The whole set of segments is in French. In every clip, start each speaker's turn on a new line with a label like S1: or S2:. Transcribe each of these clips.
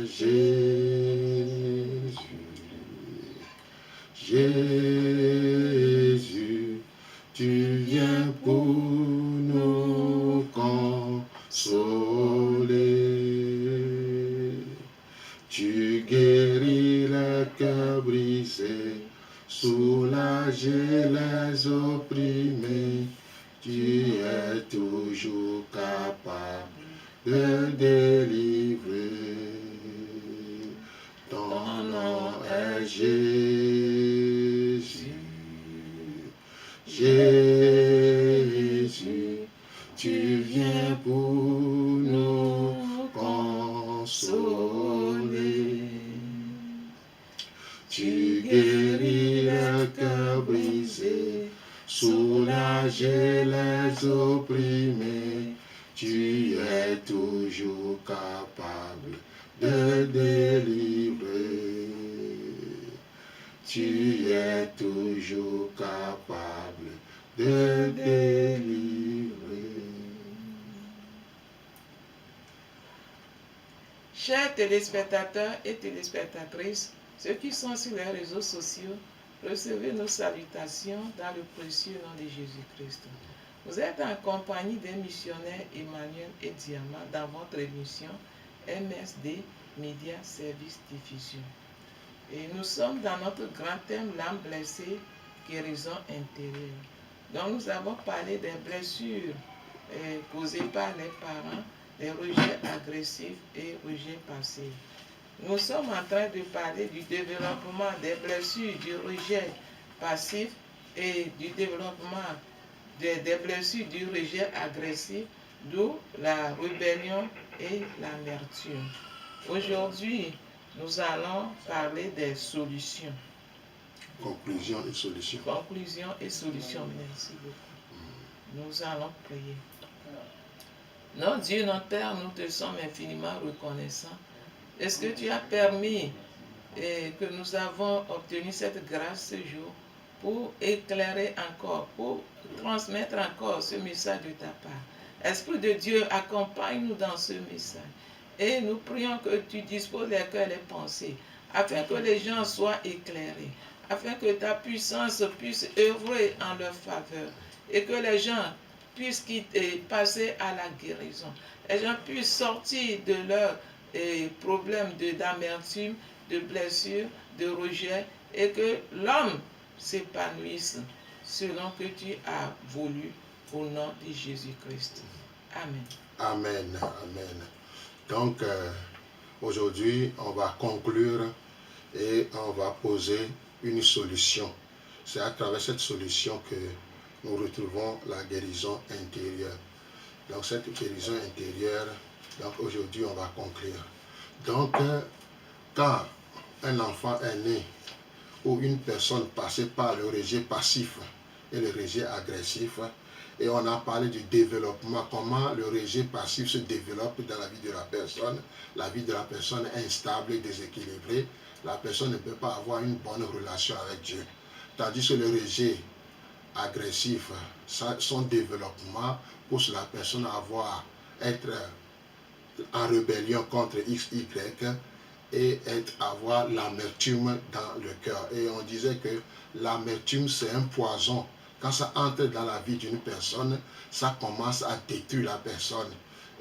S1: Jésus, Jésus, tu viens pour nous consoler. Tu guéris les cœurs brisés, soulager les opprimés. Tu es toujours capable de délivrer. Ton nom est Jésus. Jésus, tu viens pour nous consoler. Tu guéris le cœur brisé, soulager les opprimés. Tu es toujours capable de délivrer. Tu es toujours capable de délivrer.
S2: Chers téléspectateurs et téléspectatrices, ceux qui sont sur les réseaux sociaux, recevez nos salutations dans le précieux nom de Jésus-Christ. Vous êtes en compagnie des missionnaires Emmanuel et Diamant dans votre émission MSD Media Service Diffusion. Et nous sommes dans notre grand thème, l'âme blessée, guérison intérieure. Donc nous avons parlé des blessures causées par les parents, des rejets agressifs et rejets passifs. Nous sommes en train de parler du développement des blessures, du rejet passif et du développement des blessures du rejet agressif, d'où la rébellion et l'amertume. Aujourd'hui, nous allons parler des solutions.
S1: Conclusion et solution.
S2: Conclusion et solution. Merci beaucoup. Nous allons prier. Notre Dieu, notre Père, nous te sommes infiniment reconnaissants. Est-ce que tu as permis que nous avons obtenu cette grâce ce jour pour éclairer encore, pour transmettre encore ce message de ta part. Esprit de Dieu, accompagne-nous dans ce message. Et nous prions que tu disposes les cœurs et les pensées, afin que les gens soient éclairés, afin que ta puissance puisse œuvrer en leur faveur, et que les gens puissent passer à la guérison. Les gens puissent sortir de leurs problèmes d'amertume, de blessure, de rejet, et que l'homme s'épanouisse selon que tu as voulu au nom de Jésus-Christ. Amen.
S1: Amen. Amen. Donc, aujourd'hui, on va conclure et on va poser une solution. C'est à travers cette solution que nous retrouvons la guérison intérieure. Donc, cette guérison intérieure, donc aujourd'hui, on va conclure. Donc, quand un enfant est né ou une personne passée par le rejet passif et le rejet agressif, et on a parlé du développement, comment le rejet passif se développe dans la vie de la personne. La vie de la personne est instable et déséquilibrée. La personne ne peut pas avoir une bonne relation avec Dieu. Tandis que le rejet agressif, son développement pousse la personne à être en rébellion contre X, Y et avoir l'amertume dans le cœur. Et on disait que l'amertume, c'est un poison. Quand ça entre dans la vie d'une personne, ça commence à détruire la personne.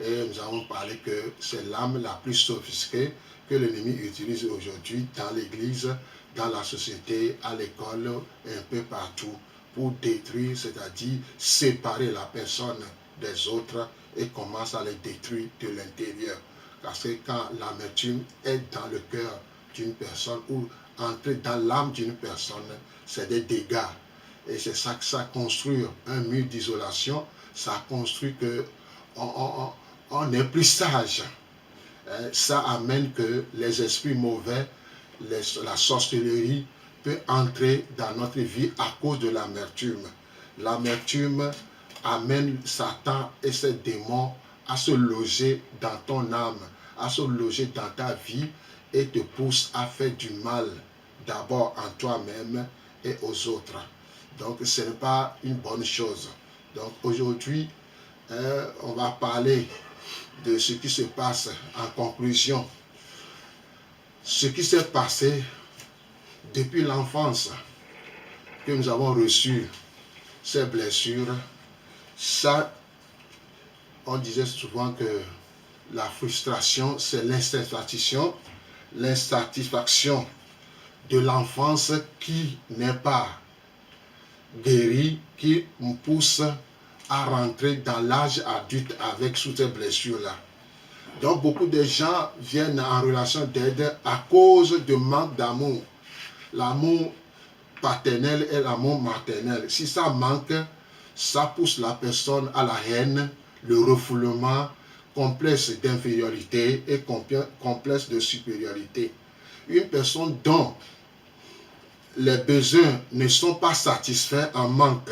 S1: Et nous avons parlé que c'est l'arme la plus sophistiquée que l'ennemi utilise aujourd'hui dans l'église, dans la société, à l'école, un peu partout, pour détruire, c'est-à-dire séparer la personne des autres et commence à les détruire de l'intérieur. Parce que quand l'amertume est dans le cœur d'une personne ou entre dans l'âme d'une personne, c'est des dégâts. Et c'est ça que ça construit un mur d'isolation, ça construit que on n'est plus sage. Ça amène que les esprits mauvais, la sorcellerie peut entrer dans notre vie à cause de l'amertume. L'amertume amène Satan et ses démons à se loger dans ton âme, à se loger dans ta vie et te pousse à faire du mal d'abord en toi-même et aux autres. Donc ce n'est pas une bonne chose. Donc aujourd'hui, on va parler de ce qui se passe en conclusion. ce qui s'est passé depuis l'enfance, que nous avons reçu ces blessures, ça, on disait souvent que la frustration, c'est l'insatisfaction de l'enfance qui n'est pas guérie, qui nous pousse à rentrer dans l'âge adulte avec toutes ces blessures-là. Donc beaucoup de gens viennent en relation d'aide à cause de manque d'amour. L'amour paternel et l'amour maternel. Si ça manque, ça pousse la personne à la haine, le refoulement, complexe d'infériorité et complexe de supériorité. Une personne dont les besoins ne sont pas satisfaits en manque.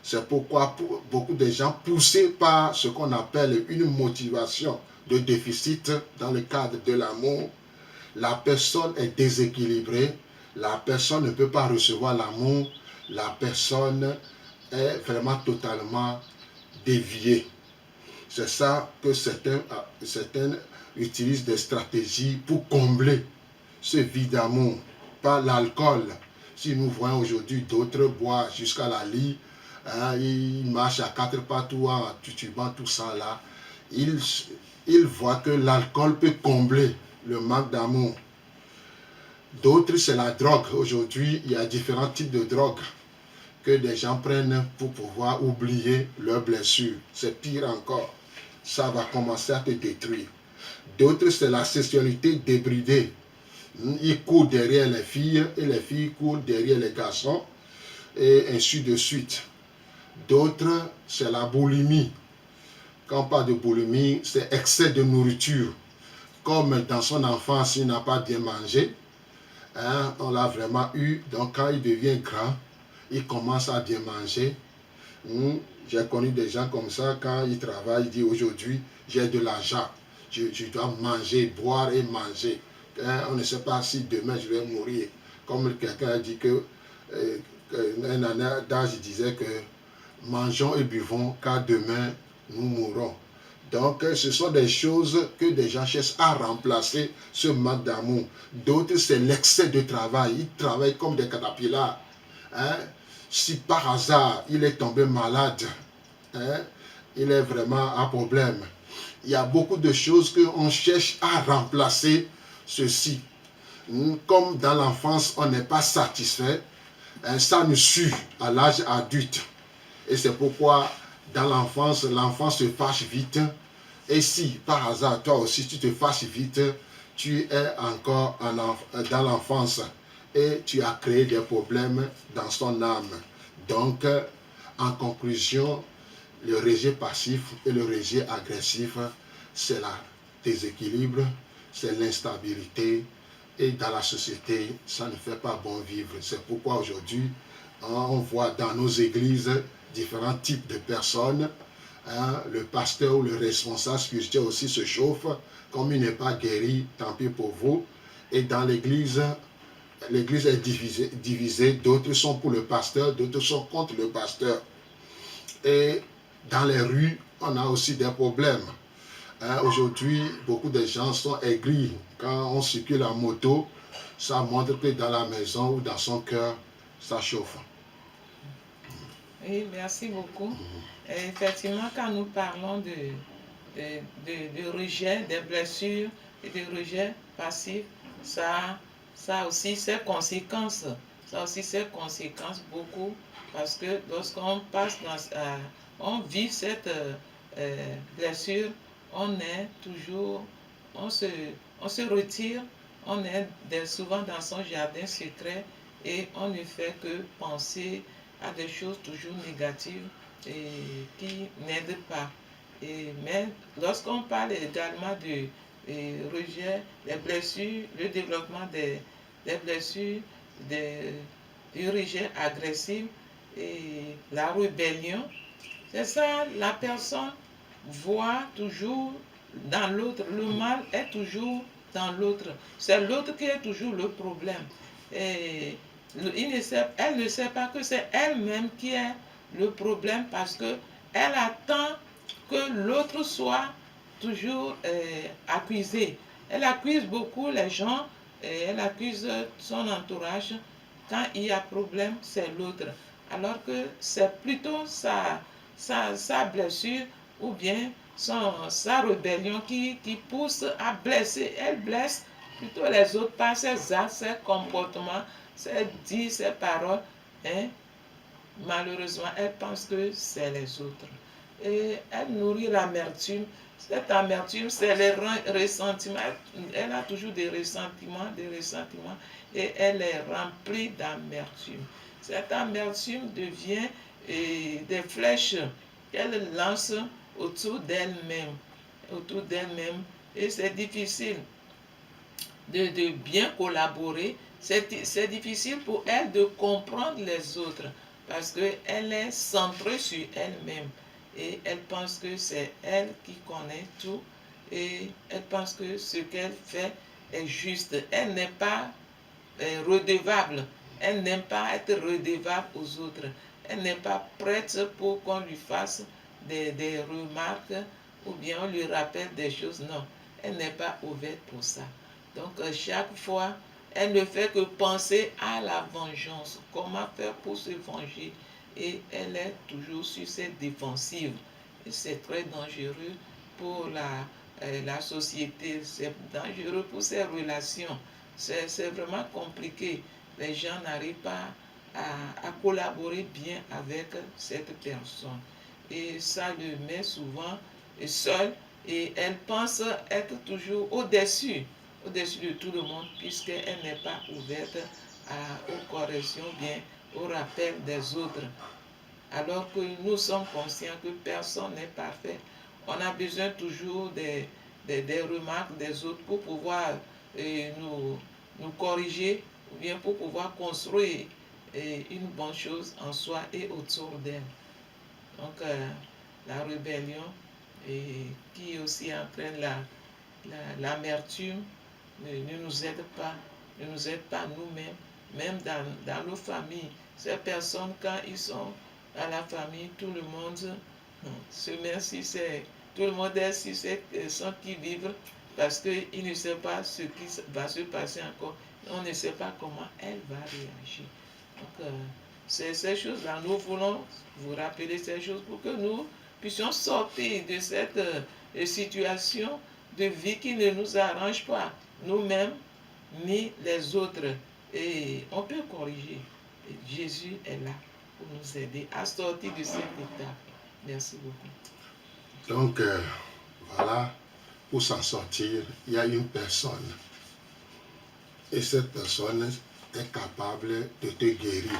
S1: C'est pourquoi beaucoup de gens poussés par ce qu'on appelle une motivation de déficit dans le cadre de l'amour, la personne est déséquilibrée, la personne ne peut pas recevoir l'amour, la personne est vraiment totalement déviée. C'est ça que certains utilisent des stratégies pour combler ce vide d'amour par l'alcool. Si nous voyons aujourd'hui d'autres boire jusqu'à la lit, ils marchent à quatre pattes ou en tutubant tout ça là, ils voient que l'alcool peut combler le manque d'amour. D'autres, c'est la drogue. Aujourd'hui, il y a différents types de drogues que des gens prennent pour pouvoir oublier leurs blessures. C'est pire encore. Ça va commencer à te détruire. D'autres, c'est la sexualité débridée. Ils courent derrière les filles et les filles courent derrière les garçons et ainsi de suite. D'autres, c'est la boulimie. Quand on parle de boulimie, c'est excès de nourriture. Comme dans son enfance, il n'a pas bien mangé, on l'a vraiment eu. Donc quand il devient grand, il commence à bien manger. J'ai connu des gens comme ça, quand ils travaillent, ils disent aujourd'hui, j'ai de l'argent. Je dois manger, boire et manger. On ne sait pas si demain je vais mourir. Comme quelqu'un a dit que, un an d'âge, il disait que mangeons et buvons car demain nous mourrons. Donc ce sont des choses que des gens cherchent à remplacer ce manque d'amour. D'autres, c'est l'excès de travail. Ils travaillent comme des catapillars. Si par hasard il est tombé malade, il est vraiment un problème. Il y a beaucoup de choses qu'on cherche à remplacer ceci. Comme dans l'enfance, on n'est pas satisfait, ça nous suit à l'âge adulte. Et c'est pourquoi dans l'enfance, l'enfant se fâche vite. Et si par hasard, toi aussi, tu te fâches vite, tu es encore dans l'enfance et tu as créé des problèmes dans son âme. Donc, en conclusion, le rejet passif et le rejet agressif, c'est le déséquilibre, c'est l'instabilité. Et dans la société, ça ne fait pas bon vivre. C'est pourquoi aujourd'hui, on voit dans nos églises différents types de personnes. Le pasteur ou le responsable spirituel aussi se chauffe. Comme il n'est pas guéri, tant pis pour vous. Et dans l'église est divisée. D'autres sont pour le pasteur, d'autres sont contre le pasteur. Et dans les rues, on a aussi des problèmes. Aujourd'hui, beaucoup de gens sont aigris. Quand on circule en moto, ça montre que dans la maison ou dans son cœur, ça chauffe.
S2: Oui, merci beaucoup. Et effectivement, quand nous parlons de rejet, des blessures et de rejet passif, ça a aussi ses conséquences. Ça a aussi ses conséquences beaucoup, parce que lorsqu'on passe on vit cette blessure, on est toujours, on se retire, on est souvent dans son jardin secret et on ne fait que penser à des choses toujours négatives et qui n'aident pas. Mais lorsqu'on parle également de rejet, des blessures, le développement des blessures, du rejet agressif et la rébellion, c'est ça, la personne voit toujours dans l'autre, le mal est toujours dans l'autre. C'est l'autre qui est toujours le problème. Et elle ne sait pas que c'est elle-même qui est le problème, parce qu'elle attend que l'autre soit toujours accusé. Elle accuse beaucoup les gens elle accuse son entourage. Quand il y a problème, c'est l'autre. Alors que c'est plutôt sa blessure ou bien sa rébellion qui pousse à blesser. Elle blesse plutôt les autres par ses actes, ses comportements, ses dits, ses paroles. Hein? Malheureusement, elle pense que c'est les autres. Et elle nourrit l'amertume. Cette amertume, c'est le ressentiment. Elle a toujours des ressentiments, et elle est remplie d'amertume. Cette amertume devient des flèches qu'elle lance autour d'elle-même. Et c'est difficile de bien collaborer. C'est difficile pour elle de comprendre les autres parce qu'elle est centrée sur elle-même et elle pense que c'est elle qui connaît tout et elle pense que ce qu'elle fait est juste. Elle n'est pas redevable. Elle n'aime pas être redevable aux autres. Elle n'est pas prête pour qu'on lui fasse des remarques ou bien on lui rappelle des choses. Non, elle n'est pas ouverte pour ça. Donc chaque fois, elle ne fait que penser à la vengeance. Comment faire pour se venger? Et elle est toujours sur ses défensives. Et c'est très dangereux pour la société. C'est dangereux pour ses relations. C'est vraiment compliqué. Les gens n'arrivent pas à collaborer bien avec cette personne. Et ça le met souvent seul et elle pense être toujours au-dessus de tout le monde puisqu'elle n'est pas ouverte aux corrections, bien au rappel des autres. Alors que nous sommes conscients que personne n'est parfait. On a besoin toujours des remarques des autres pour pouvoir nous corriger ou bien pour pouvoir construire une bonne chose en soi et autour d'elle. Donc la rébellion qui aussi entraîne l'amertume ne nous aide pas, nous-mêmes, même dans nos familles. Ces personnes, quand ils sont à la famille, tout le monde se met sur tout le monde est sur ces personnes qui vivent parce qu'il ne sait pas ce qui va se passer encore. On ne sait pas comment elle va réagir. Donc, c'est ces choses-là, nous voulons vous rappeler ces choses pour que nous puissions sortir de cette situation de vie qui ne nous arrange pas, nous-mêmes ni les autres. Et on peut corriger. Et Jésus est là pour nous aider à sortir de cette étape. Merci beaucoup.
S1: Donc, voilà, pour s'en sortir, il y a une personne. Et cette personne est capable de te guérir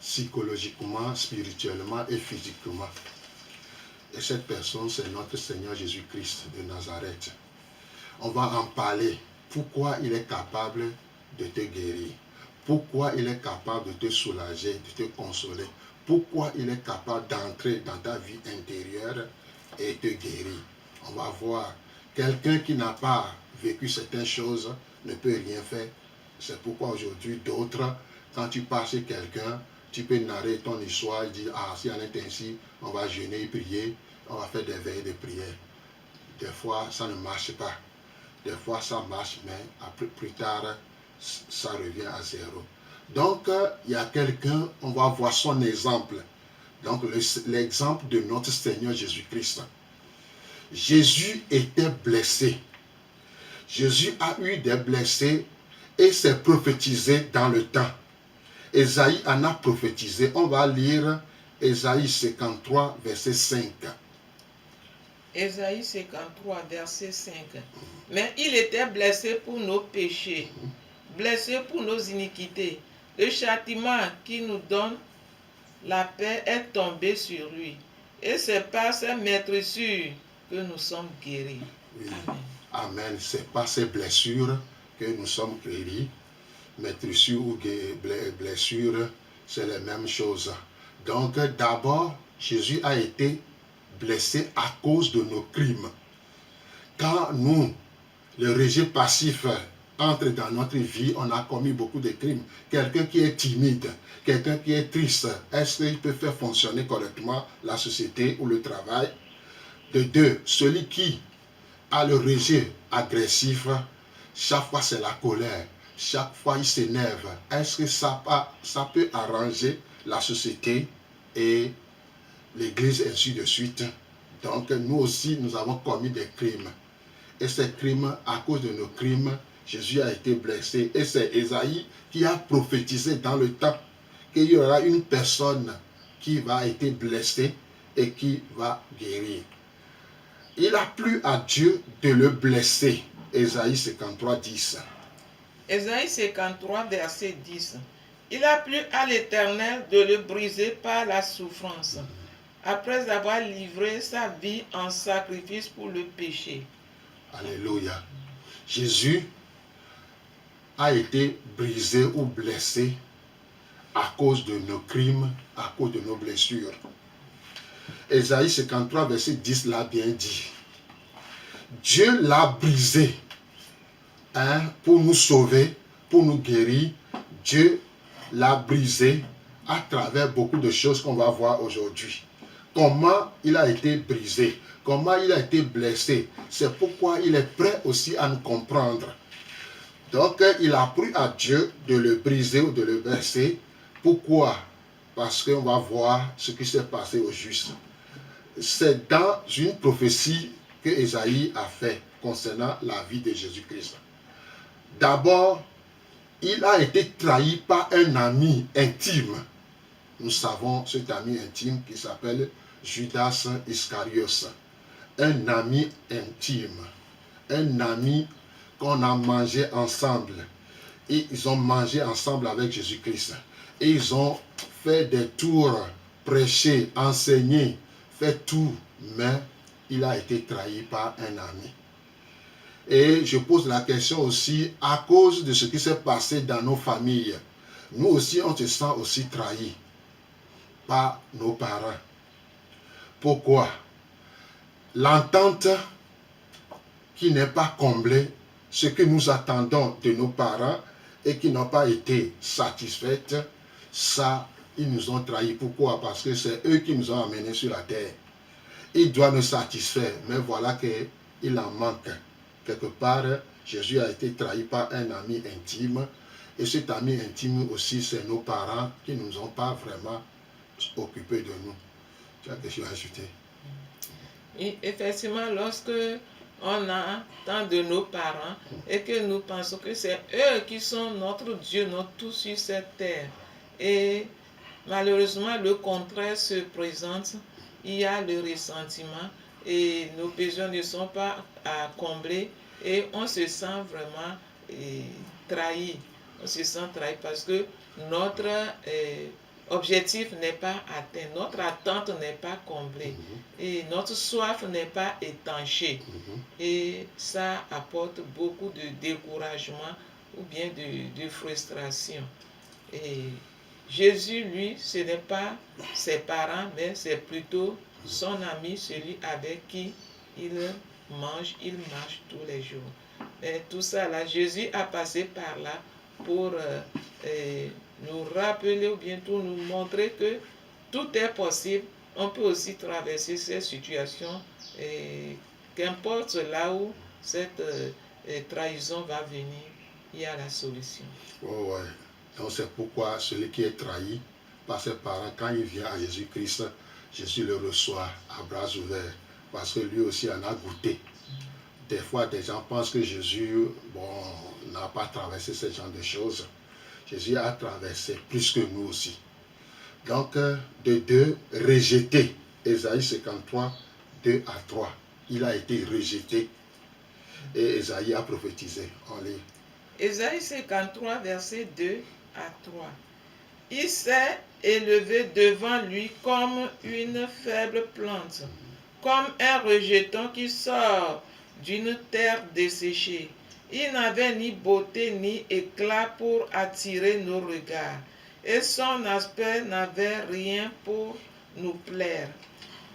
S1: psychologiquement, spirituellement et physiquement. Et cette personne, c'est notre Seigneur Jésus-Christ de Nazareth. On va en parler. Pourquoi il est capable de te guérir? Pourquoi il est capable de te soulager, de te consoler? Pourquoi il est capable d'entrer dans ta vie intérieure et te guérir? On va voir. Quelqu'un qui n'a pas vécu certaines choses ne peut rien faire. C'est pourquoi aujourd'hui, d'autres, quand tu passes chez quelqu'un, tu peux narrer ton histoire et dire, ah, si on est ainsi, on va jeûner et prier, on va faire des veilles de prière. Des fois, ça ne marche pas. Des fois, ça marche, mais après, plus tard, ça revient à zéro. Donc, il y a quelqu'un, on va voir son exemple. Donc, l'exemple de notre Seigneur Jésus-Christ. Jésus était blessé. Jésus a eu des blessés et c'est prophétisé dans le temps. Ésaïe en a prophétisé. On va lire Ésaïe 53, verset 5.
S2: Ésaïe 53, verset 5. Mais il était blessé pour nos péchés, blessé pour nos iniquités. Le châtiment qui nous donne la paix est tombé sur lui. Et c'est par ses meurtrissures que nous sommes guéris.
S1: Oui.
S2: Amen.
S1: Amen. C'est par ces blessures que nous sommes guéris. Meurtrissures ou blessures, c'est la même chose. Donc, d'abord, Jésus a été blessé à cause de nos crimes. Quand nous, le rejet passif entre dans notre vie, on a commis beaucoup de crimes. Quelqu'un qui est timide, quelqu'un qui est triste, est-ce qu'il peut faire fonctionner correctement la société ou le travail? De deux, celui qui a le rejet agressif, chaque fois c'est la colère, chaque fois il s'énerve. Est-ce que ça peut arranger la société et l'église, ainsi de suite? Donc nous aussi, nous avons commis des crimes. Et ces crimes, à cause de nos crimes, Jésus a été blessé. Et c'est Ésaïe qui a prophétisé dans le temps qu'il y aura une personne qui va être blessée et qui va guérir. Il a plu à Dieu de le blesser. Ésaïe 53, 10.
S2: Ésaïe 53, verset 10. Il a plu à l'Éternel de le briser par la souffrance, après avoir livré sa vie en sacrifice pour le péché.
S1: Alléluia. Jésus a été brisé ou blessé à cause de nos crimes, à cause de nos blessures. Ésaïe 53, verset 10 l'a bien dit. Dieu l'a brisé pour nous sauver, pour nous guérir. Dieu l'a brisé à travers beaucoup de choses qu'on va voir aujourd'hui. Comment il a été brisé, comment il a été blessé. C'est pourquoi il est prêt aussi à nous comprendre. Donc, il a plu à Dieu de le briser ou de le blesser. Pourquoi? Parce qu'on va voir ce qui s'est passé au juste. C'est dans une prophétie que Ésaïe a fait concernant la vie de Jésus-Christ. D'abord, il a été trahi par un ami intime. Nous savons cet ami intime qui s'appelle Judas Iscariot. Un ami intime. Un ami qu'on a mangé ensemble. Et ils ont mangé ensemble avec Jésus-Christ. Et ils ont fait des tours, prêché, enseigné, fait tout. Mais il a été trahi par un ami. Et je pose la question aussi, à cause de ce qui s'est passé dans nos familles, nous aussi, on se sent aussi trahis par nos parents. Pourquoi? L'entente qui n'est pas comblée, ce que nous attendons de nos parents et qui n'ont pas été satisfaites, ça, ils nous ont trahis. Pourquoi? Parce que c'est eux qui nous ont amenés sur la terre. Ils doivent nous satisfaire, mais voilà qu'il en manque. Quelque part, Jésus a été trahi par un ami intime. Et cet ami intime aussi, c'est nos parents qui ne nous ont pas vraiment occupés de nous. Tu as quelque chose à ajouter?
S2: Et effectivement, lorsque on a tant de nos parents et que nous pensons que c'est eux qui sont notre Dieu, notre tout sur cette terre. Et malheureusement, le contraire se présente. Il y a le ressentiment et nos besoins ne sont pas à combler et on se sent vraiment trahi. On se sent trahi parce que notre objectif n'est pas atteint, notre attente n'est pas comblée et notre soif n'est pas étanchée. Et ça apporte beaucoup de découragement ou bien de frustration. Et Jésus, lui, ce n'est pas ses parents, mais c'est plutôt son ami, celui avec qui il mange, il marche tous les jours. Mais tout ça, là, Jésus a passé par là pour nous rappeler ou bien tout nous montrer que tout est possible. On peut aussi traverser ces situations, qu'importe là où cette trahison va venir, il y a la solution.
S1: Oh ouais. Donc c'est pourquoi celui qui est trahi par ses parents, quand il vient à Jésus-Christ, Jésus le reçoit à bras ouverts, parce que lui aussi en a goûté. Des fois, des gens pensent que Jésus, n'a pas traversé ce genre de choses. Jésus a traversé plus que nous aussi. Donc, de 2, rejeté. Ésaïe 53, 2 à 3. Il a été rejeté. Et Ésaïe a prophétisé. On lit.
S2: Ésaïe 53, verset 2 à 3. Il s'est élevé devant lui comme une faible plante, comme un rejeton qui sort d'une terre desséchée. Il n'avait ni beauté ni éclat pour attirer nos regards, et son aspect n'avait rien pour nous plaire.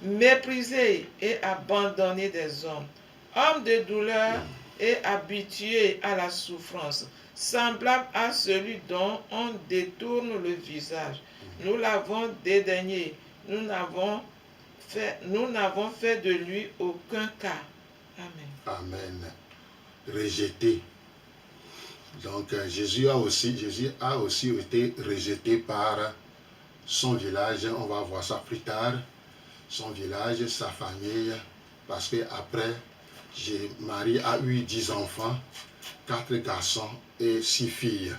S2: Méprisé et abandonné des hommes, homme de douleur et habitué à la souffrance, semblable à celui dont on détourne le visage. Nous l'avons dédaigné, nous n'avons fait de lui aucun cas. Amen.
S1: Amen. Rejeté. Donc Jésus a aussi été rejeté par son village. On va voir ça plus tard. Son village, sa famille. Parce qu'après, Marie a eu 10 enfants, 4 garçons et 6 filles.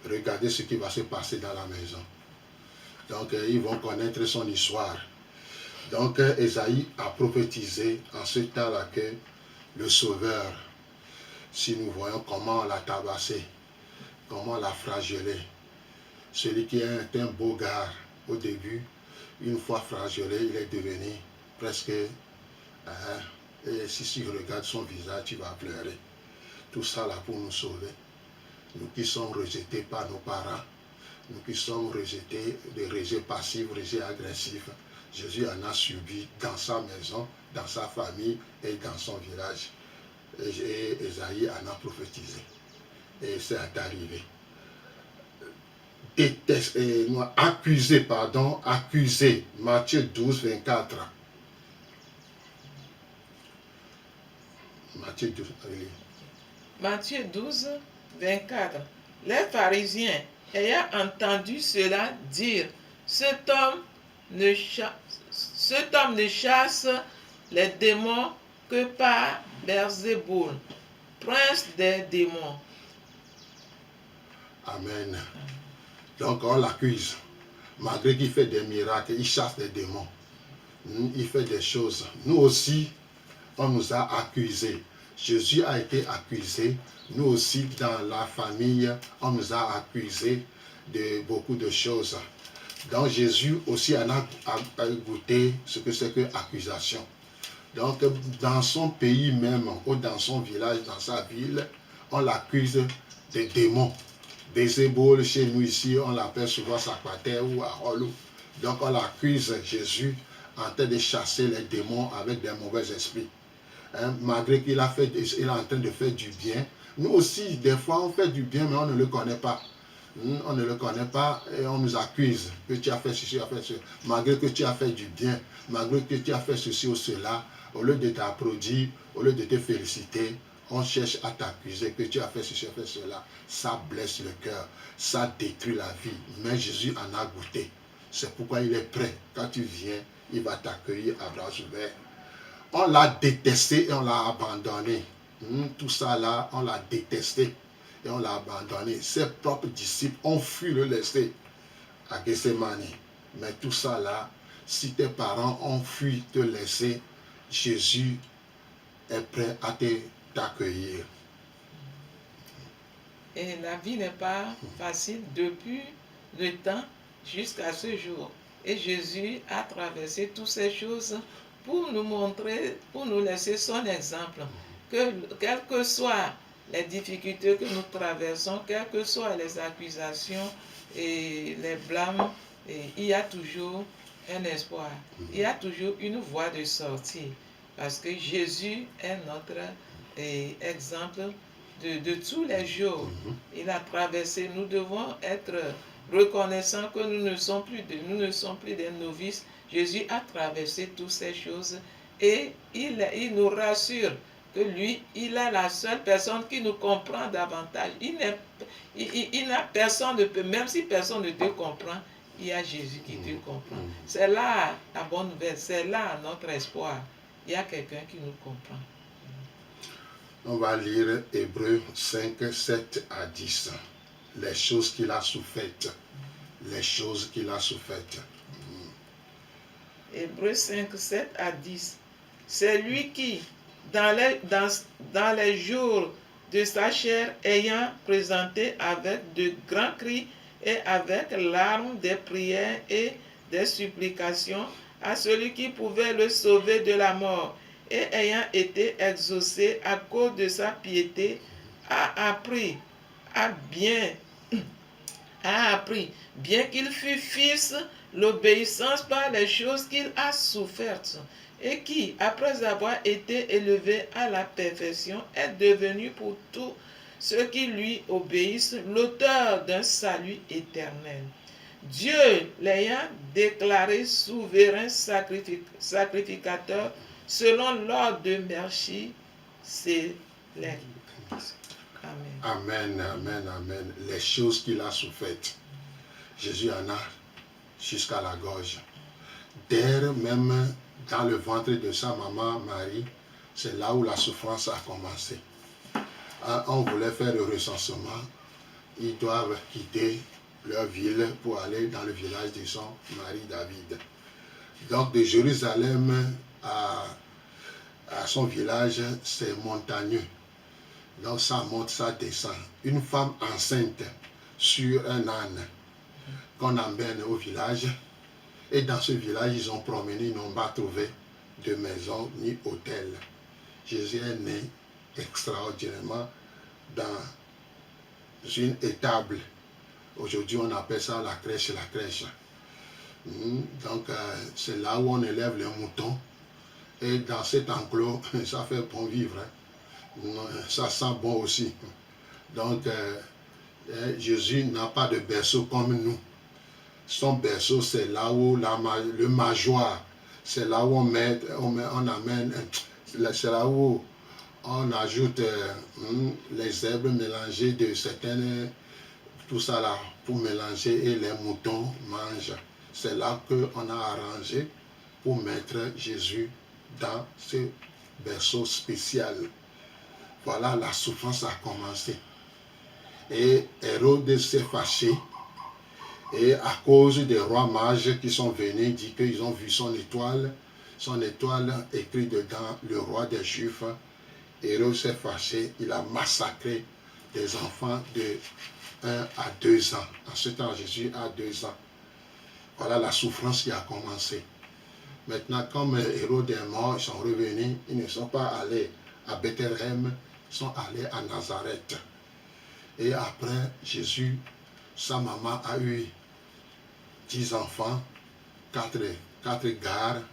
S1: Regardez ce qui va se passer dans la maison. Donc ils vont connaître son histoire. Donc Ésaïe a prophétisé en ce temps-là que le Sauveur, si nous voyons comment on l'a tabassé, comment on l'a flagellé, celui qui est un beau gars au début, une fois flagellé, il est devenu presque... et si tu regardes son visage, tu vas pleurer. Tout ça là pour nous sauver. Nous qui sommes rejetés par nos parents, nous qui sommes rejetés de rejet passif, rejet agressif, Jésus en a subi dans sa maison, dans sa famille et dans son village. Et Ésaïe en a prophétisé. Et c'est arrivé. Accusé, Matthieu 12, 24. Matthieu 12, allez.
S2: Matthieu 12, 24. Les pharisiens, ayant entendu cela, dirent, cet homme ne chasse les démons que par Belzéboul, prince des démons.
S1: Amen. Donc on l'accuse. Malgré qu'il fait des miracles, il chasse des démons. Il fait des choses. Nous aussi, on nous a accusés. Jésus a été accusé. Nous aussi, dans la famille, on nous a accusés de beaucoup de choses. Donc Jésus aussi en a goûté ce que c'est que accusation. Donc dans son pays même, ou dans son village, dans sa ville, on l'accuse des démons. Belzéboul, chez nous ici, on l'appelle souvent Sakpater ou Arolou. Donc on l'accuse Jésus en train de chasser les démons avec des mauvais esprits. Malgré qu'il est en train de faire du bien. Nous aussi, des fois, on fait du bien, mais on ne le connaît pas. On ne le connaît pas et on nous accuse que tu as fait ceci, tu as fait cela. Malgré que tu as fait du bien, malgré que tu as fait ceci ou cela, au lieu de t'applaudir, au lieu de te féliciter, on cherche à t'accuser que tu as fait ceci, tu as fait cela. Ça blesse le cœur, ça détruit la vie. Mais Jésus en a goûté. C'est pourquoi il est prêt. Quand tu viens, il va t'accueillir à bras ouverts. On l'a détesté et on l'a abandonné. Tout ça là, on l'a détesté et on l'a abandonné. Ses propres disciples ont fui le laisser à Gethsemane. Mais tout ça là, si tes parents ont fui te laisser, Jésus est prêt à t'accueillir.
S2: Et la vie n'est pas facile depuis le temps jusqu'à ce jour. Et Jésus a traversé toutes ces choses pour nous montrer, pour nous laisser son exemple. Que quelles que soient les difficultés que nous traversons, quelles que soient les accusations et les blâmes, il y a toujours un espoir. Il y a toujours une voie de sortie. Parce que Jésus est notre exemple de tous les jours. Il a traversé. Nous devons être reconnaissants que nous ne sommes plus des novices. Jésus a traversé toutes ces choses et il nous rassure que lui, il est la seule personne qui nous comprend davantage. Il n'a personne de peu, même si personne ne te comprend, il y a Jésus qui te comprend. C'est là la bonne nouvelle, c'est là notre espoir. Il y a quelqu'un qui nous comprend.
S1: On va lire Hébreux 5, 7 à 10. Les choses qu'il a souffertes. Les choses qu'il a souffertes.
S2: Hébreux 5, 7 à 10. C'est lui qui, dans les jours de sa chair, ayant présenté avec de grands cris et avec larmes des prières et des supplications à celui qui pouvait le sauver de la mort, et ayant été exaucé à cause de sa piété, a appris, bien qu'il fût fils, l'obéissance par les choses qu'il a souffertes, et qui, après avoir été élevé à la perfection, est devenu pour tous ceux qui lui obéissent l'auteur d'un salut éternel. Dieu l'ayant déclaré souverain sacrificateur selon l'ordre de Melchizedek. Amen.
S1: Amen, amen, amen. Les choses qu'il a souffert, Jésus en a jusqu'à la gorge. Dès même dans le ventre de sa maman Marie, c'est là où la souffrance a commencé. On voulait faire le recensement. Ils doivent quitter leur ville pour aller dans le village de son mari David. Donc de Jérusalem à son village, c'est montagneux. Donc ça monte, ça descend. Une femme enceinte sur un âne qu'on emmène au village. Et dans ce village, ils ont promené, ils n'ont pas trouvé de maison ni hôtel. Jésus est né extraordinairement dans une étable. Aujourd'hui, on appelle ça la crèche, la crèche. Donc, c'est là où on élève les moutons. Et dans cet enclos, ça fait bon vivre. Ça sent bon aussi. Donc, Jésus n'a pas de berceau comme nous. Son berceau, c'est là où le majoire, c'est là où on amène, c'est là où on ajoute les herbes mélangées de certaines, tout ça là, pour mélanger et les moutons mangent. C'est là qu'on a arrangé pour mettre Jésus dans ce berceau spécial. Voilà, la souffrance a commencé. Et Hérode s'est fâché. Et à cause des rois mages qui sont venus dire qu'ils ont vu son étoile écrit dedans, le roi des Juifs, Hérode s'est fâché, il a massacré des enfants de 1 à 2 ans. En ce temps, Jésus a 2 ans. Voilà la souffrance qui a commencé. Maintenant, comme Hérode est mort, ils sont revenus, ils ne sont pas allés à Bethléem, ils sont allés à Nazareth. Et après, Jésus, sa maman a eu 10 enfants, 4 gardes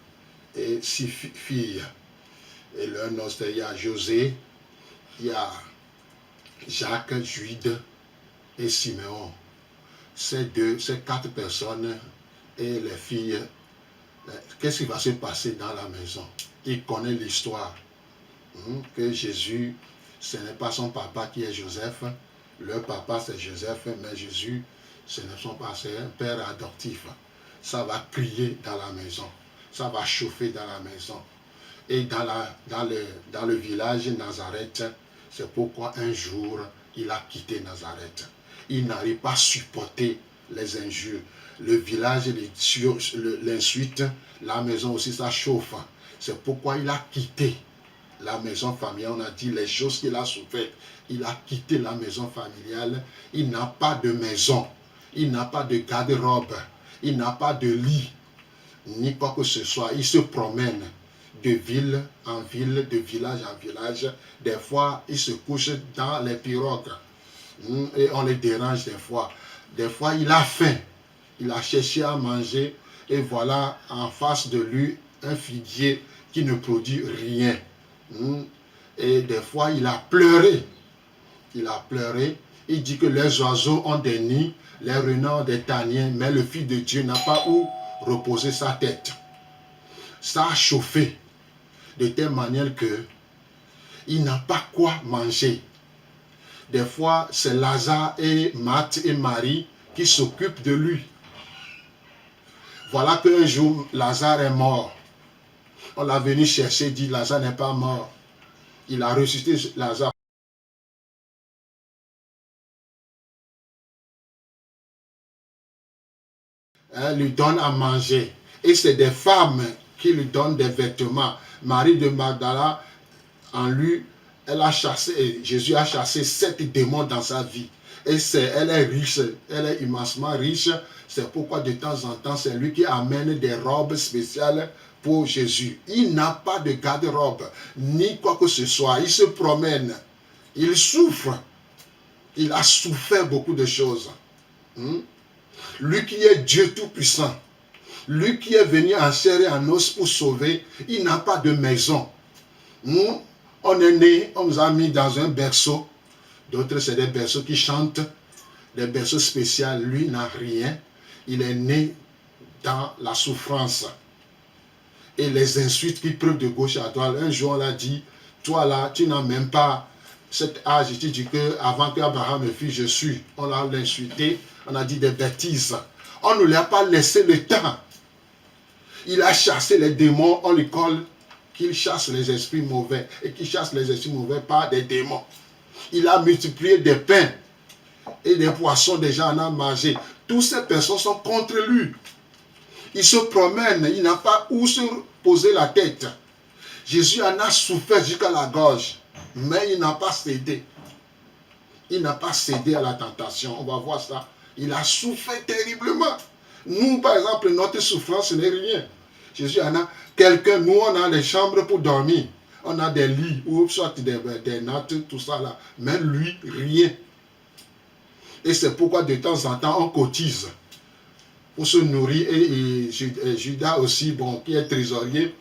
S1: et 6 filles. Et leur nom, il y a José, il y a Jacques, Jude et Siméon. Ces 4 personnes et les filles, qu'est-ce qui va se passer dans la maison? Ils connaissent l'histoire. Que Jésus, ce n'est pas son papa qui est Joseph. Leur papa, c'est Joseph, mais Jésus, ce ne sont pas, c'est un père adoptif. Ça va crier dans la maison. Ça va chauffer dans la maison. Et dans le village Nazareth, c'est pourquoi un jour, il a quitté Nazareth. Il n'arrive pas à supporter les injures. Le village l'insulte, la maison aussi, ça chauffe. C'est pourquoi il a quitté la maison familiale. On a dit les choses qu'il a souffert. Il a quitté la maison familiale. Il n'a pas de maison. Il n'a pas de garde-robe. Il n'a pas de lit. Ni quoi que ce soit. Il se promène de ville en ville, de village en village. Des fois, il se couche dans les pirogues. Et on les dérange des fois. Des fois, il a faim. Il a cherché à manger. Et voilà, en face de lui, un figuier qui ne produit rien. Et des fois, il a pleuré. Il a pleuré. Il dit que les oiseaux ont des nids, les renards ont des taniers, mais le Fils de Dieu n'a pas où reposer sa tête. Ça a chauffé de telle manière que il n'a pas quoi manger. Des fois, c'est Lazare et Marthe et Marie qui s'occupent de lui. Voilà qu'un jour, Lazare est mort. On l'a venu chercher, dit Lazare n'est pas mort. Il a ressuscité Lazare. Lui donne à manger. Et c'est des femmes qui lui donnent des vêtements. Marie de Magdala, en lui, Jésus a chassé 7 démons dans sa vie. Et elle est riche, elle est immensement riche. C'est pourquoi de temps en temps, c'est lui qui amène des robes spéciales pour Jésus. Il n'a pas de garde-robe, ni quoi que ce soit. Il se promène, il souffre. Il a souffert beaucoup de choses. Lui qui est Dieu Tout-Puissant, lui qui est venu en chair et en os pour sauver, il n'a pas de maison. Nous, on est né, on nous a mis dans un berceau. D'autres, c'est des berceaux qui chantent, des berceaux spéciaux. Lui n'a rien. Il est né dans la souffrance. Et les insultes qui pleuvent de gauche à droite. Un jour, on l'a dit, toi là, tu n'as même pas cet âge, tu dis qu'avant qu'Abraham me fût, je suis. On l'a insulté, on a dit des bêtises. On ne lui a pas laissé le temps. Il a chassé les démons, on lui colle qu'il chasse les esprits mauvais et qu'il chasse les esprits mauvais par des démons. Il a multiplié des pains et des poissons, des gens en ont mangé. Toutes ces personnes sont contre lui. Il se promène, il n'a pas où se poser la tête. Jésus en a souffert jusqu'à la gorge, mais il n'a pas cédé. Il n'a pas cédé à la tentation. On va voir ça. Il a souffert terriblement. Nous, par exemple, notre souffrance n'est rien. Jésus en a quelqu'un, nous on a des chambres pour dormir. On a des lits, ou soit des nattes, tout ça là. Mais lui, rien. Et c'est pourquoi de temps en temps, on cotise pour se nourrir. Et Judas aussi, bon, qui est trésorier.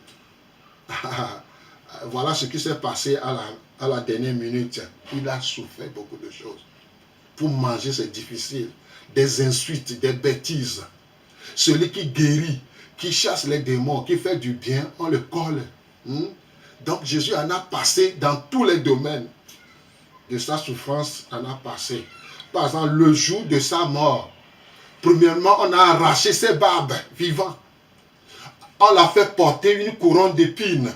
S1: Voilà ce qui s'est passé à la dernière minute. Il a souffert beaucoup de choses. Pour manger, c'est difficile. Des insultes, des bêtises. Celui qui guérit, qui chasse les démons, qui fait du bien, on le colle. Donc Jésus en a passé dans tous les domaines de sa souffrance, en a passé. Par exemple, le jour de sa mort, premièrement, on a arraché ses barbes vivants. On l'a fait porter une couronne d'épines.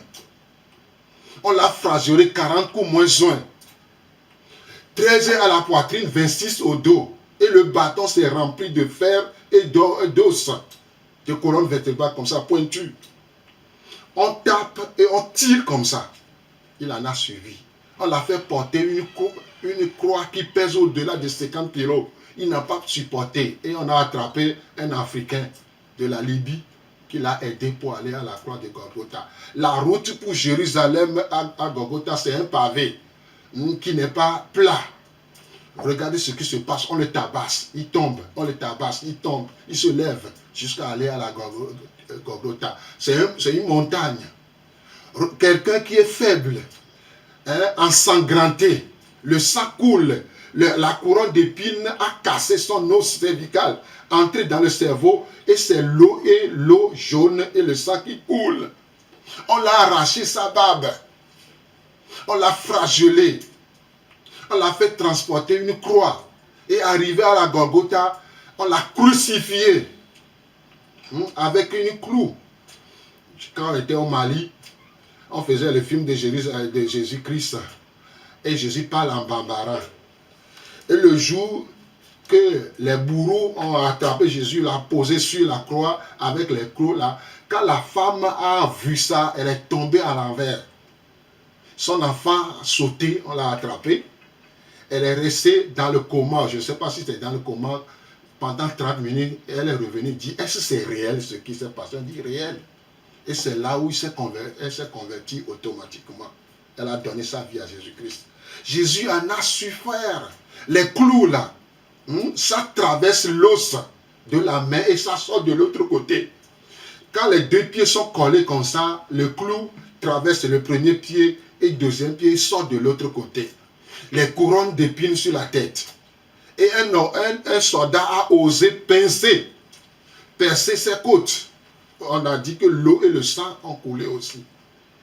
S1: On l'a flagellé 40 coups moins 1. 13 à la poitrine, 26 au dos. Et le bâton s'est rempli de fer et d'os. De colonnes vertébrales comme ça, pointues. On tape et on tire comme ça. Il en a suivi. On l'a fait porter une croix qui pèse au-delà de 50 kilos. Il n'a pas supporté. Et on a attrapé un Africain de la Libye qui l'a aidé pour aller à la croix de Golgotha. La route pour Jérusalem à Golgotha, c'est un pavé qui n'est pas plat. Regardez ce qui se passe. On le tabasse, il tombe. On le tabasse, il tombe. Il se lève jusqu'à aller à la Golgotha. C'est une montagne. Quelqu'un qui est faible, ensanglanté, le sang coule, la couronne d'épines a cassé son os cervical, entré dans le cerveau, et c'est l'eau jaune et le sang qui coule. On l'a arraché sa barbe, on l'a flagellé, on l'a fait transporter une croix, et arrivé à la Golgotha, on l'a crucifié avec une clou. Quand on était au Mali, on faisait le film de Jésus-Christ. Et Jésus parle en bambara. Et le jour que les bourreaux ont attrapé Jésus, l'a posé sur la croix avec les clous là, quand la femme a vu ça, elle est tombée à l'envers. Son enfant a sauté, on l'a attrapé. Elle est restée dans le coma, je ne sais pas si c'était dans le coma, pendant 30 minutes. Elle est revenue, dit, est-ce que c'est réel ce qui s'est passé? Elle dit, réel. Et c'est là où elle s'est convertie automatiquement. Elle a donné sa vie à Jésus-Christ. Jésus en a souffert. Les clous là, ça traverse l'os de la main et ça sort de l'autre côté. Quand les deux pieds sont collés comme ça, le clou traverse le premier pied et le deuxième pied sort de l'autre côté. Les couronnes d'épines sur la tête. Et un soldat a osé percer ses côtes. On a dit que l'eau et le sang ont coulé aussi.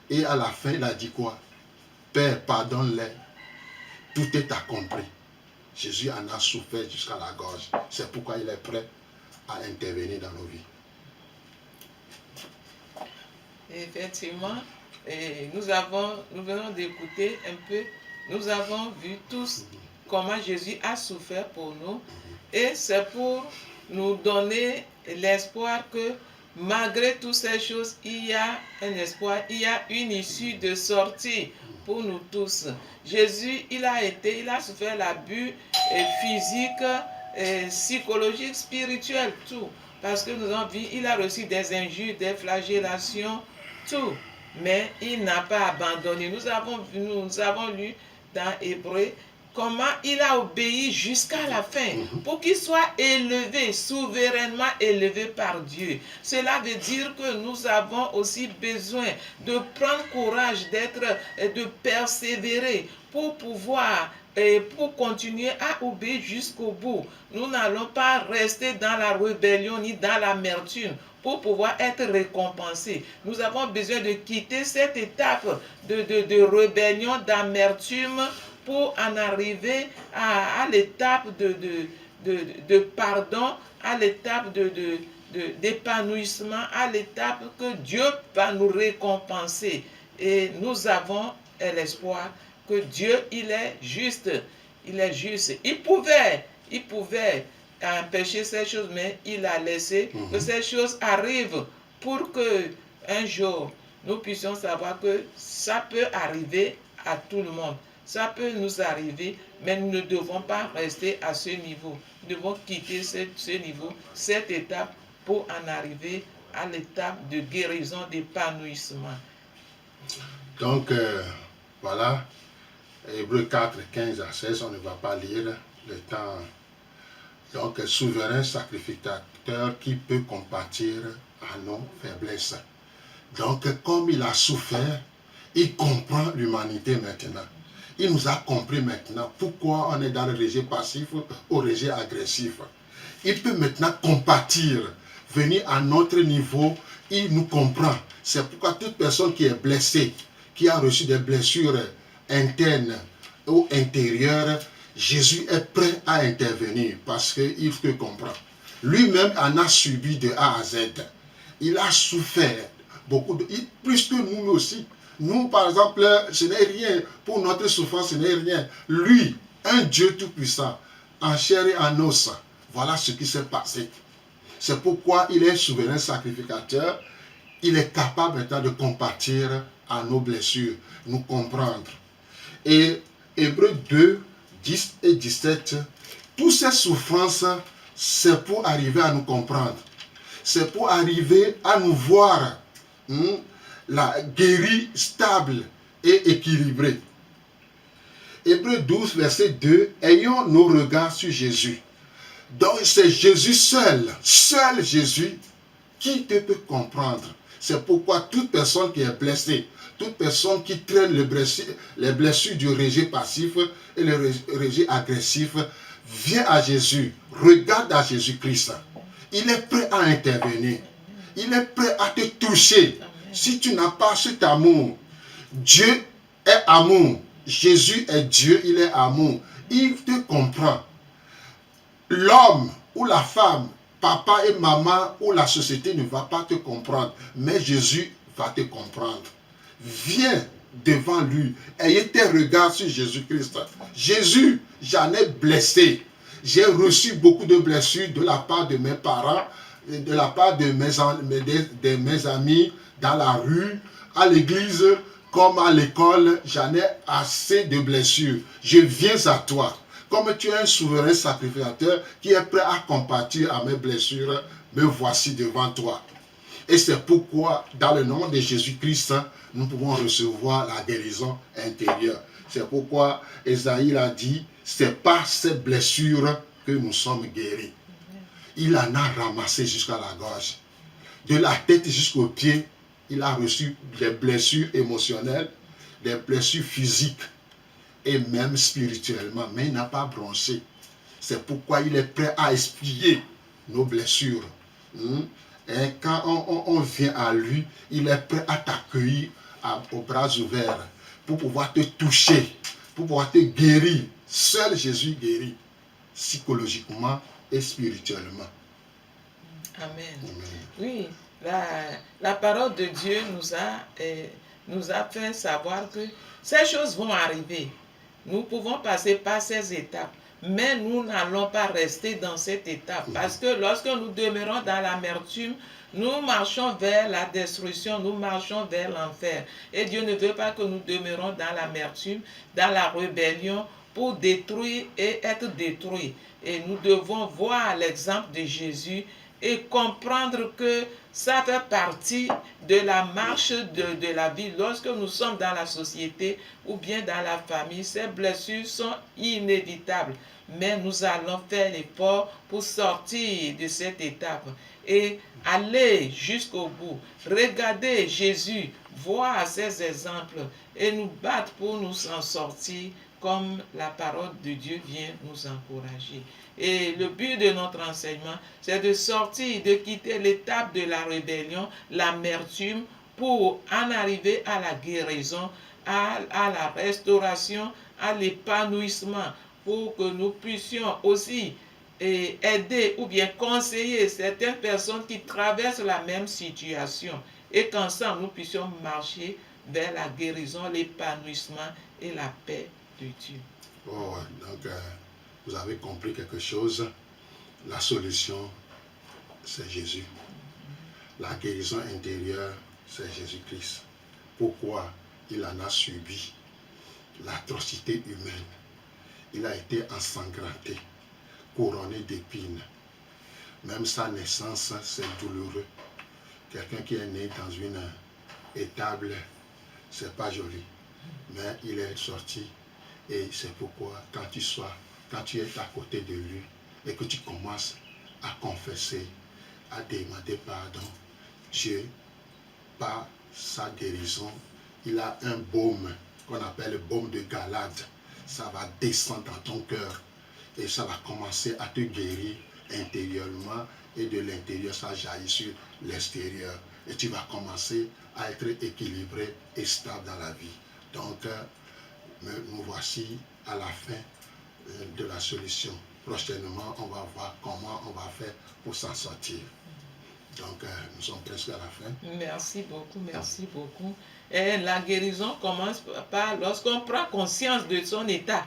S1: Et à la fin, il a dit quoi? Père, pardonne-les. Tout est accompli. Jésus en a souffert jusqu'à la gorge. C'est pourquoi il est prêt à intervenir dans nos vies.
S2: Effectivement, nous venons d'écouter un peu, nous avons vu tous comment Jésus a souffert pour nous. Et c'est pour nous donner l'espoir que malgré toutes ces choses, il y a un espoir, il y a une issue de sortie pour nous tous. Jésus, il a souffert l'abus physique, psychologique, spirituel, tout. Parce que nous avons vu, il a reçu des injures, des flagellations, tout. Mais il n'a pas abandonné. Nous avons lu dans Hébreux comment il a obéi jusqu'à la fin pour qu'il soit élevé, souverainement élevé par Dieu. Cela veut dire que nous avons aussi besoin de prendre courage, de persévérer pour pouvoir et pour continuer à obéir jusqu'au bout. Nous n'allons pas rester dans la rébellion ni dans l'amertume pour pouvoir être récompensés. Nous avons besoin de quitter cette étape de rébellion, d'amertume, pour en arriver à l'étape de pardon, à l'étape d'épanouissement, à l'étape que Dieu va nous récompenser. Et nous avons l'espoir que Dieu, il est juste. Il est juste. Il pouvait empêcher ces choses, mais il a laissé que ces choses arrivent pour que un jour nous puissions savoir que ça peut arriver à tout le monde. Ça peut nous arriver, mais nous ne devons pas rester à ce niveau. Nous devons quitter ce niveau, cette étape, pour en arriver à l'étape de guérison, d'épanouissement.
S1: Donc, voilà, Hébreux 4, 15 à 16, on ne va pas lire le temps. Donc, souverain sacrificateur qui peut compatir à nos faiblesses. Donc, comme il a souffert, il comprend l'humanité maintenant. Il nous a compris maintenant pourquoi on est dans le rejet passif au rejet agressif. Il peut maintenant compatir, venir à notre niveau, il nous comprend. C'est pourquoi toute personne qui est blessée, qui a reçu des blessures internes ou intérieures, Jésus est prêt à intervenir parce qu'il te comprend. Lui-même en a subi de A à Z. Il a souffert beaucoup, plus que nous aussi. Nous, par exemple, ce n'est rien. Pour notre souffrance, ce n'est rien. Lui, un Dieu tout-puissant, en chair et en os, voilà ce qui s'est passé. C'est pourquoi il est souverain sacrificateur. Il est capable maintenant de compatir à nos blessures, nous comprendre. Et Hébreux 2, 10 et 17, toutes ces souffrances, c'est pour arriver à nous comprendre. C'est pour arriver à nous voir la guérie stable et équilibrée. Hébreux 12, verset 2, ayons nos regards sur Jésus. Donc c'est Jésus seul Jésus qui te peut comprendre. C'est pourquoi toute personne qui est blessée, toute personne qui traîne les blessures du rejet passif et le rejet agressif, vient à Jésus, regarde à Jésus-Christ. Il est prêt à intervenir. Il est prêt à te toucher. Si tu n'as pas cet amour, Dieu est amour. Jésus est Dieu, il est amour. Il te comprend. L'homme ou la femme, papa et maman ou la société ne va pas te comprendre. Mais Jésus va te comprendre. Viens devant lui. Ayez tes regards sur Jésus-Christ. Jésus, j'en ai blessé. J'ai reçu beaucoup de blessures de la part de mes parents, de la part de mes amis, dans la rue, à l'église, comme à l'école. J'en ai assez de blessures. Je viens à toi. Comme tu es un souverain sacrificateur qui est prêt à compatir à mes blessures, me voici devant toi. Et c'est pourquoi, dans le nom de Jésus-Christ, nous pouvons recevoir la guérison intérieure. C'est pourquoi Esaïe a dit, c'est par ces blessures que nous sommes guéris. Il en a ramassé jusqu'à la gorge. De la tête jusqu'aux pieds, il a reçu des blessures émotionnelles, des blessures physiques et même spirituellement. Mais il n'a pas bronché. C'est pourquoi il est prêt à expier nos blessures. Et quand on vient à lui, il est prêt à t'accueillir aux bras ouverts pour pouvoir te toucher, pour pouvoir te guérir. Seul Jésus guérit psychologiquement et spirituellement.
S2: Amen. Oui, la parole de Dieu nous a fait savoir que ces choses vont arriver. Nous pouvons passer par ces étapes. Mais nous n'allons pas rester dans cette étape. Parce que lorsque nous demeurons dans l'amertume, nous marchons vers la destruction, nous marchons vers l'enfer. Et Dieu ne veut pas que nous demeurons dans l'amertume, dans la rébellion, pour détruire et être détruits. Et nous devons voir l'exemple de Jésus et comprendre que ça fait partie de la marche de la vie. Lorsque nous sommes dans la société ou bien dans la famille, ces blessures sont inévitables. Mais nous allons faire l'effort pour sortir de cette étape et aller jusqu'au bout. Regarder Jésus, voir ces exemples et nous battre pour nous en sortir comme la parole de Dieu vient nous encourager. Et le but de notre enseignement, c'est de sortir, de quitter l'étape de la rébellion, l'amertume, pour en arriver à la guérison, à la restauration, à l'épanouissement, pour que nous puissions aussi aider ou bien conseiller certaines personnes qui traversent la même situation et qu'ensemble nous puissions marcher vers la guérison, l'épanouissement et la paix de Dieu.
S1: Oh, donc, vous avez compris quelque chose. La solution, c'est Jésus. La guérison intérieure, c'est Jésus-Christ. Pourquoi il en a subi l'atrocité humaine? Il a été ensanglanté, couronné d'épines. Même sa naissance, c'est douloureux. Quelqu'un qui est né dans une étable, c'est pas joli. Mais il est sorti. Et c'est pourquoi quand tu es à côté de lui et que tu commences à confesser, à demander pardon, Dieu, par sa guérison, il a un baume qu'on appelle le baume de Galade. Ça va descendre dans ton cœur et ça va commencer à te guérir intérieurement et de l'intérieur, ça jaillit sur l'extérieur. Et tu vas commencer à être équilibré et stable dans la vie. Donc, nous voici à la fin de la solution. Prochainement, on va voir comment on va faire pour s'en sortir. Donc, nous sommes presque à la fin.
S2: Merci beaucoup, merci beaucoup. Et la guérison commence par lorsqu'on prend conscience de son état.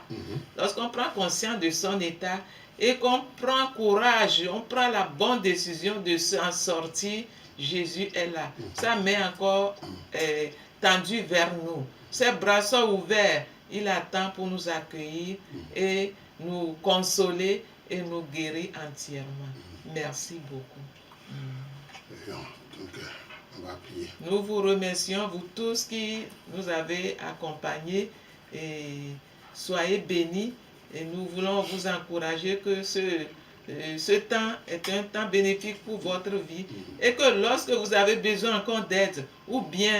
S2: Lorsqu'on prend conscience de son état et qu'on prend courage, on prend la bonne décision de s'en sortir, Jésus est là. Sa main encore tendue vers nous. Ses bras sont ouverts. Il attend pour nous accueillir et nous consoler et nous guérir entièrement. Merci beaucoup.
S1: Donc, on va prier.
S2: Nous vous remercions, vous tous qui nous avez accompagnés, et soyez bénis. Et nous voulons vous encourager que ce temps est un temps bénéfique pour votre vie et que lorsque vous avez besoin encore d'aide ou bien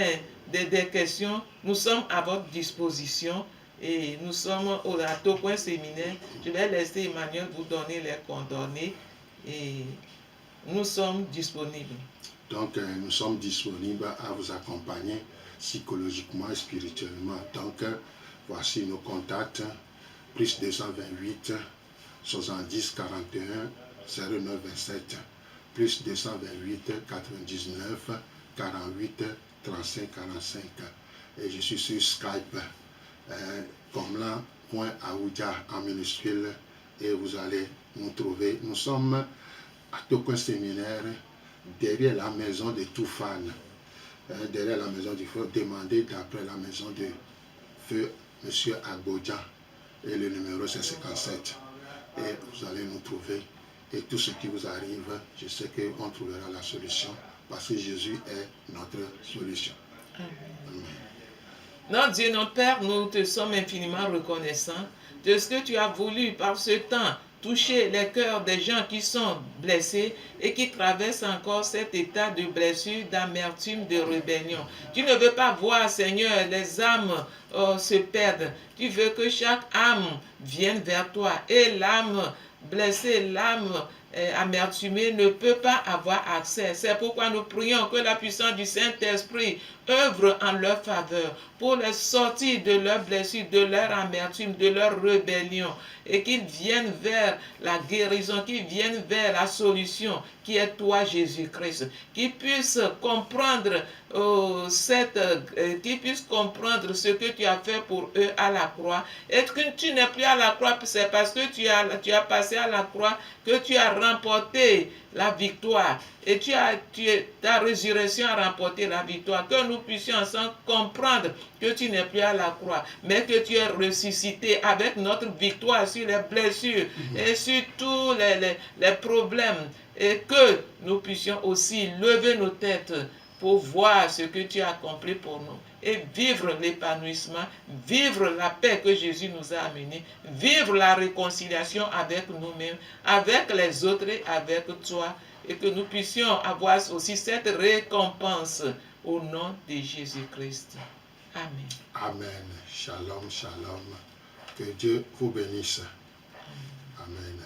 S2: des questions, nous sommes à votre disposition. Et nous sommes au Tocoin Séminaire. Je vais laisser Emmanuel vous donner les coordonnées et nous sommes disponibles.
S1: Donc, nous sommes disponibles à vous accompagner psychologiquement et spirituellement. Donc, voici nos contacts. Plus 228 70 41 09 27. Plus 228 99 48 35 45. Et je suis sur Skype. Comme là, .aoudia en minuscule, et vous allez nous trouver. Nous sommes à Tocoin Séminaire, derrière la maison de Toufane. Derrière la maison du feu, demandez d'après la maison de feu, M. Agbodjan, et le numéro c'est 57. Et vous allez nous trouver. Et tout ce qui vous arrive, je sais qu'on trouvera la solution, parce que Jésus est notre solution.
S2: Amen.
S1: Amen.
S2: Notre Dieu, notre Père, nous te sommes infiniment reconnaissants de ce que tu as voulu par ce temps toucher les cœurs des gens qui sont blessés et qui traversent encore cet état de blessure, d'amertume, de rébellion. Tu ne veux pas voir, Seigneur, les âmes se perdre. Tu veux que chaque âme vienne vers toi et l'âme blessée, l'âme amertumée ne peut pas avoir accès. C'est pourquoi nous prions que la puissance du Saint-Esprit œuvre en leur faveur pour les sortir de leurs blessures, de leur amertume, de leur rébellion et qu'ils viennent vers la guérison, qu'ils viennent vers la solution qui est toi, Jésus-Christ, qu'ils puissent comprendre qu'ils puissent comprendre ce que tu as fait pour eux à la croix et que tu n'es plus à la croix, c'est parce que tu as passé à la croix que tu as remporté la victoire et ta résurrection a remporté la victoire, que nous puissions ensemble comprendre que tu n'es plus à la croix, mais que tu es ressuscité avec notre victoire sur les blessures et sur tous les problèmes, et que nous puissions aussi lever nos têtes pour voir ce que tu as accompli pour nous et vivre l'épanouissement, vivre la paix que Jésus nous a amenée, vivre la réconciliation avec nous-mêmes, avec les autres et avec toi, et que nous puissions avoir aussi cette récompense au nom de Jésus-Christ. Amen.
S1: Amen. Shalom, shalom. Que Dieu vous bénisse. Amen.